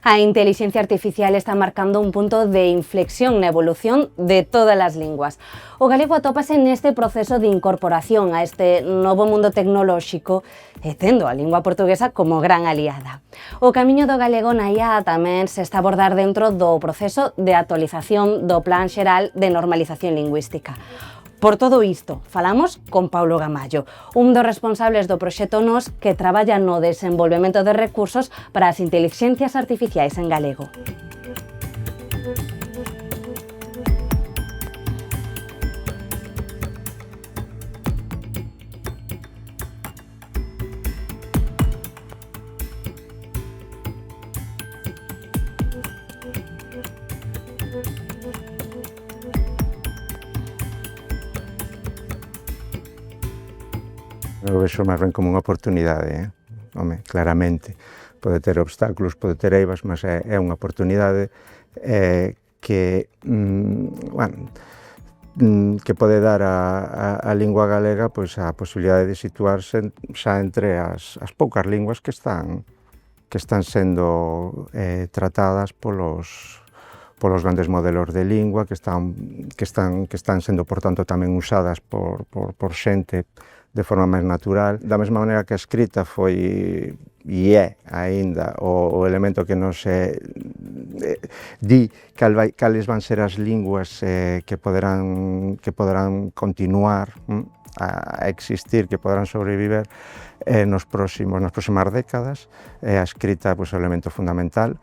A intelixencia artificial está marcando un punto de inflexión na evolución de todas as linguas. O galego atópase neste proceso de incorporación a este novo mundo tecnolóxico e tendo a lingua portuguesa como gran aliada. O camiño do galego na IA tamén se está a abordar dentro do proceso de actualización do Plan Xeral de Normalización Lingüística. Por todo isto, falamos con Paulo Gamallo, un dos responsables do proxecto NOS que traballa no desenvolvemento de recursos para as intelixencias artificiais en galego. Eu vexo máis ben como unha oportunidade, home, claramente. Pode ter obstáculos, pode ter eivas, mas é unha oportunidade que pode dar a lingua galega pois a posibilidade de situarse xa entre as poucas linguas que están sendo tratadas polos grandes modelos de lingua que están sendo, por tanto, tamén usadas por xente de forma máis natural. Da mesma maneira que a escrita foi e é aínda o elemento que nos di cales van ser as linguas que poderán continuar a existir, que poderán sobreviver nas próximas décadas. A escrita é o elemento fundamental.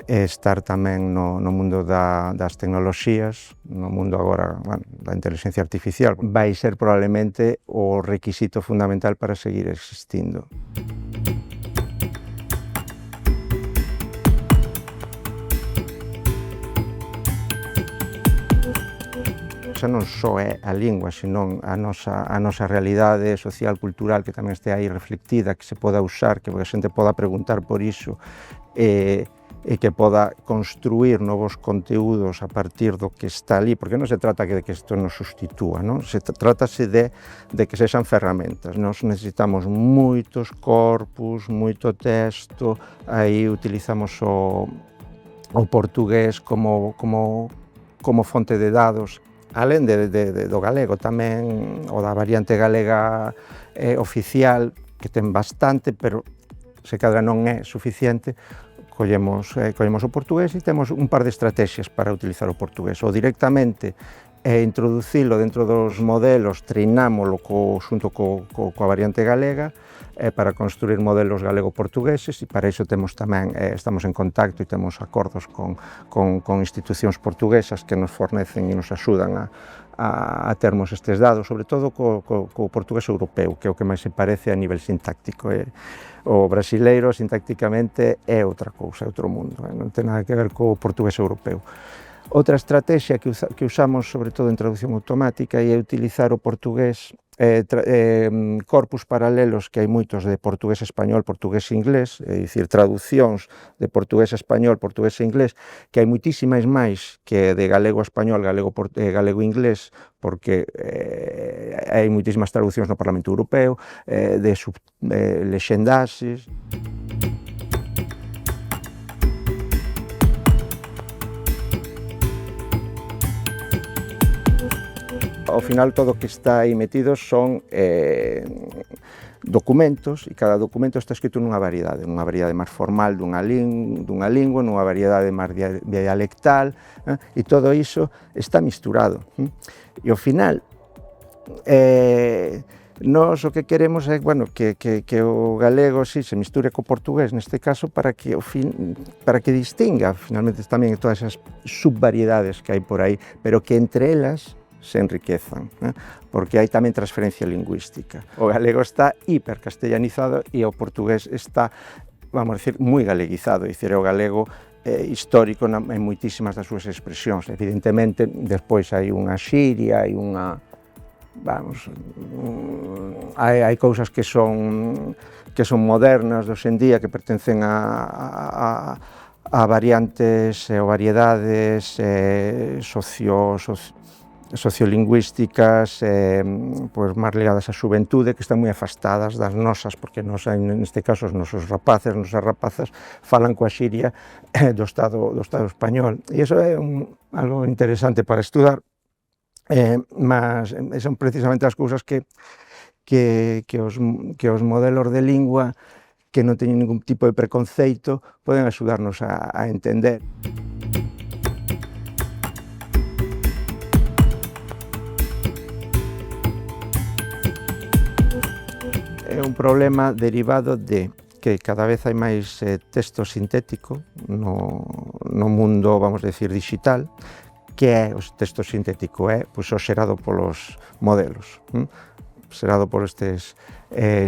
Estar tamén no mundo das tecnoloxías, no mundo agora da inteligencia artificial, vai ser probablemente o requisito fundamental para seguir existindo. Xa non só é a lingua, senón a nosa realidade social, cultural, que tamén este aí reflectida, que se poda usar, que a xente poda preguntar por iso, e que poda construir novos conteúdos a partir do que está ali, porque non se trata de que isto nos sustitúa, non? Trátase de que sexan ferramentas. Nós necesitamos moitos corpus, moito texto, aí utilizamos o portugués como fonte de dados, alén do galego tamén, o da variante galega oficial, que ten bastante, pero se cadra non é suficiente. Collemos o portugués e temos un par de estrategias para utilizar o portugués. Ou directamente introducilo dentro dos modelos, treinámolo xunto coa variante galega para construir modelos galego-portugueses, e para iso temos tamén, estamos en contacto e temos acordos con institucións portuguesas que nos fornecen e nos axudan a termos estes dados, sobre todo co portugués europeo, que é o que máis se parece a nivel sintáctico. O brasileiro, sintácticamente, é outra cousa, é outro mundo, non ten nada que ver co portugués europeo. Outra estrategia que usamos, sobre todo en traducción automática, é utilizar o portugués, corpus paralelos, que hai moitos de portugués español, portugués inglés, é dicir, traducións de portugués español, portugués inglés, que hai moitísimas máis que de galego español, galego inglés, porque hai moitísimas traducións no Parlamento Europeo, de lexendaxes. Ao final, todo o que está aí metido son documentos, e cada documento está escrito nunha variedade máis formal dunha lingua, nunha variedade máis dialectal, e todo iso está misturado. E ao final, nós o que queremos é que o galego se misture co portugués, neste caso, para que distinga, finalmente, tamén todas as subvariedades que hai por aí, pero que entre elas se enriquezan, porque hai tamén transferencia lingüística. O galego está hipercastellanizado e o portugués está, vamos a decir, moi galeguizado, é dicir, o galego histórico en moitísimas das súas expresións. Evidentemente, despois hai unha xiria, hai cousas que son modernas hoxe en día, que pertencen a variantes ou variedades sociolingüísticas pois máis ligadas á xuventude, que están moi afastadas das nosas, porque neste caso os nosos rapaces, as nosas rapazas falan coa xiria do Estado español, e iso é algo interesante para estudar, mas son precisamente as cousas que os modelos de lingua que non teñen ningún tipo de preconceito poden axudarnos a entender. É un problema derivado de que cada vez hai máis texto sintético no mundo, vamos decir, digital. Que é o texto sintético? É pois, o xerado polos modelos, xerado por estes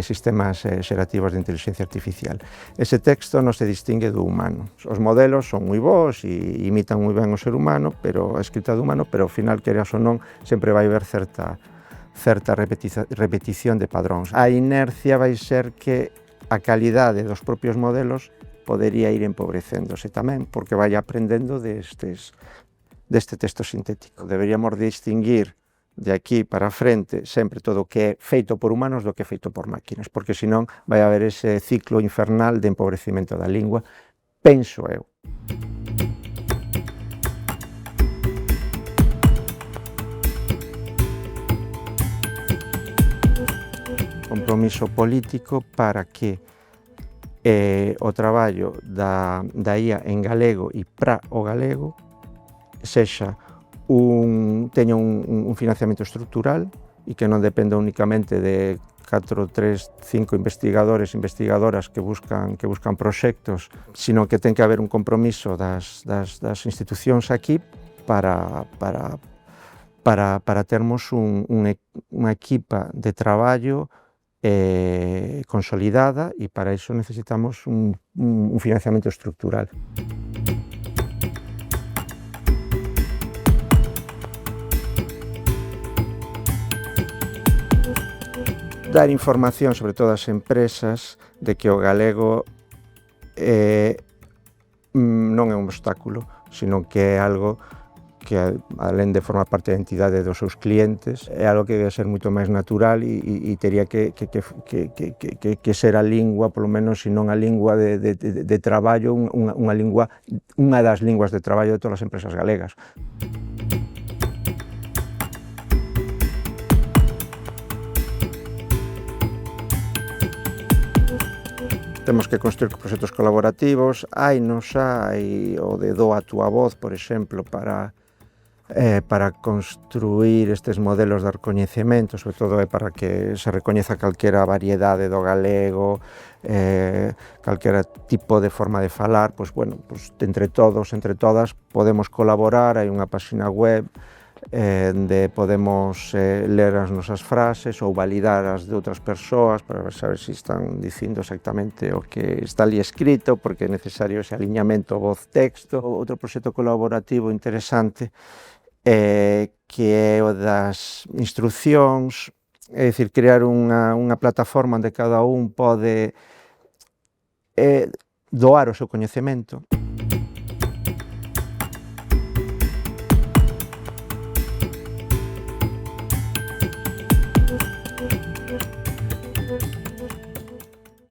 sistemas xerativos de inteligencia artificial. Ese texto non se distingue do humano. Os modelos son moi bons e imitan moi ben o ser humano, pero a escrita do humano, pero ao final, queras ou non, sempre vai haber certa repetición de padróns. A inercia vai ser que a calidade dos propios modelos podería ir empobrecéndose tamén, porque vai aprendendo deste texto sintético. Deberíamos distinguir de aquí para a frente sempre todo o que é feito por humanos do que é feito por máquinas, porque senón vai haber ese ciclo infernal de empobrecimento da lingua, penso eu. Compromiso político para que o traballo da IA en galego e para o galego teña un financiamento estrutural e que non dependa únicamente de 4, 3, 5 investigadores e investigadoras que buscan proxectos, sino que ten que haber un compromiso das institucións aquí para termos unha equipa de traballo consolidada, e para iso necesitamos un financiamento estrutural. Dar información, sobre todo ás empresas, de que o galego non é un obstáculo, sino que é algo que, alén de formar parte da entidade dos seus clientes, é algo que debe ser moito máis natural e teria que ser a lingua, polo menos, se non a lingua de traballo, unha das linguas de traballo de todas as empresas galegas. Temos que construir proxectos colaborativos, hai o de Doa a túa voz, por exemplo, para construir estes modelos de recoñecemento, sobre todo para que se recoñeza calquera variedade do galego, calquera tipo de forma de falar, pois, bueno, entre todos, entre todas, podemos colaborar, hai unha páxina web onde podemos ler as nosas frases ou validar as de outras persoas para saber se están dicindo exactamente o que está ali escrito, porque é necesario ese aliñamento voz-texto. Outro proxecto colaborativo interesante que é o das instruccións, é dicir, crear unha plataforma onde cada un pode doar o seu coñecemento.